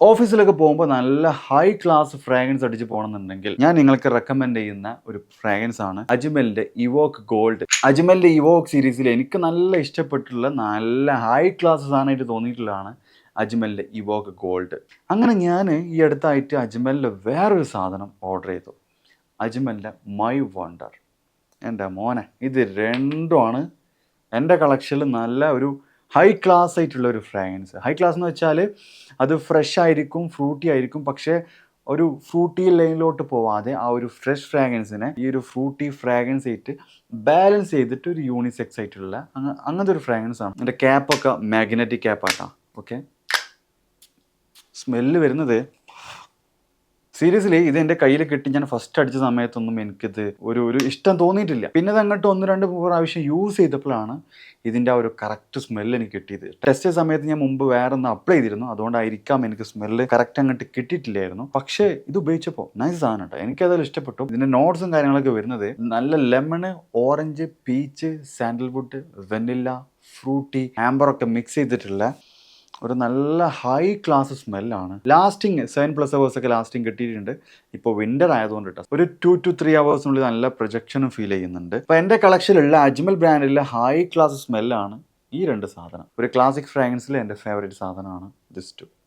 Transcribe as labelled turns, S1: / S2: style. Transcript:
S1: ഓഫീസിലൊക്കെ പോകുമ്പോൾ നല്ല high class fragrance അടിച്ച് പോകണമെന്നുണ്ടെങ്കിൽ ഞാൻ നിങ്ങൾക്ക് റെക്കമെൻഡ് ചെയ്യുന്ന ഒരു ഫ്രാഗ്രൻസ് ആണ് അജ്മലിന്റെ ഇവോക്ക് ഗോൾഡ്. അജ്മലിന്റെ ഇവോക്ക് സീരീസിൽ എനിക്ക് നല്ല ഇഷ്ടപ്പെട്ടിട്ടുള്ള നല്ല ഹൈ ക്ലാസ് സാധനമായിട്ട് തോന്നിയിട്ടുള്ളതാണ് അജ്മലിന്റെ ഇവോക്ക് ഗോൾഡ്. അങ്ങനെ ഞാൻ ഈ അടുത്തായിട്ട് അജ്മലിന്റെ വേറൊരു സാധനം ഓർഡർ ചെയ്തു, അജ്മലിന്റെ മൈ വണ്ടർ. എൻ്റെ മോനെ, ഇത് രണ്ടുമാണ് എൻ്റെ കളക്ഷനിൽ നല്ല ഒരു ഹൈ ക്ലാസ് ആയിട്ടുള്ള ഒരു ഫ്രാഗ്രൻസ്. ഹൈ ക്ലാസ് എന്ന് വെച്ചാൽ അത് ഫ്രഷ് ആയിരിക്കും, ഫ്രൂട്ടി ആയിരിക്കും, പക്ഷേ ഒരു ഫ്രൂട്ടി ലൈനിലോട്ട് പോവാതെ ആ ഒരു ഫ്രഷ് ഫ്രാഗ്രൻസിനെ ഈ ഒരു ഫ്രൂട്ടി ഫ്രാഗ്രൻസ് ആയിട്ട് ബാലൻസ് ചെയ്തിട്ട് ഒരു യൂണിസെക്സ് ആയിട്ടുള്ള അങ്ങനത്തെ ഒരു ഫ്രാഗ്രൻസ് ആണ്. എൻ്റെ ക്യാപ്പൊക്കെ മാഗ്നറ്റിക് ക്യാപ്പാട്ടാ. ഓക്കെ, സ്മെല്ല് വരുന്നത് സീരിയസ്ലി ഇത് എൻ്റെ കയ്യിൽ കിട്ടി ഞാൻ ഫസ്റ്റ് അടിച്ച സമയത്തൊന്നും എനിക്കിത് ഒരു ഇഷ്ടം തോന്നിയിട്ടില്ല. പിന്നെ അത് അങ്ങോട്ട് 1-2 പ്രാവശ്യം യൂസ് ചെയ്തപ്പോഴാണ് ഇതിൻ്റെ ആ ഒരു കറക്റ്റ് സ്മെല്ല് എനിക്ക് കിട്ടിയത്. ടെസ്റ്റ് ചെയ്ത സമയത്ത് ഞാൻ മുമ്പ് വേറെ ഒന്ന് അപ്ലൈ ചെയ്തിരുന്നു, അതുകൊണ്ടായിരിക്കാം എനിക്ക് സ്മെല്ല് കറക്റ്റ് അങ്ങോട്ട് കിട്ടിയിട്ടില്ലായിരുന്നു. പക്ഷേ ഇത് ഉപയോഗിച്ചപ്പോൾ നൈസ് സാധനം കേട്ടോ, എനിക്കതിൽ ഇഷ്ടപ്പെട്ടു. ഇതിൻ്റെ നോട്ട്സും കാര്യങ്ങളൊക്കെ വരുന്നത് നല്ല lemon, orange, peach, sandalwood, vanilla, fruity, ആംബറൊക്കെ മിക്സ് ചെയ്തിട്ടുള്ള ഒരു നല്ല ഹൈ ക്ലാസ് സ്മെല്ലാണ്. ലാസ്റ്റിങ് 7+ hours ഒക്കെ ലാസ്റ്റിങ് കിട്ടിയിട്ടുണ്ട്. ഇപ്പോൾ വിൻ്റർ ആയതുകൊണ്ട് കേട്ടോ, ഒരു 2 to 3 hours നല്ല പ്രൊജക്ഷനും ഫീൽ ചെയ്യുന്നുണ്ട്. അപ്പോൾ എൻ്റെ കളക്ഷനിലുള്ള അജ്മൽ ബ്രാൻഡിലെ ഹൈ ക്ലാസ് സ്മെല്ലാണ് ഈ രണ്ട് സാധനം. ഒരു ക്ലാസിക് ഫ്രാഗ്രൻസിൽ എൻ്റെ ഫേവറേറ്റ് സാധനമാണ് ദിസ് ടു.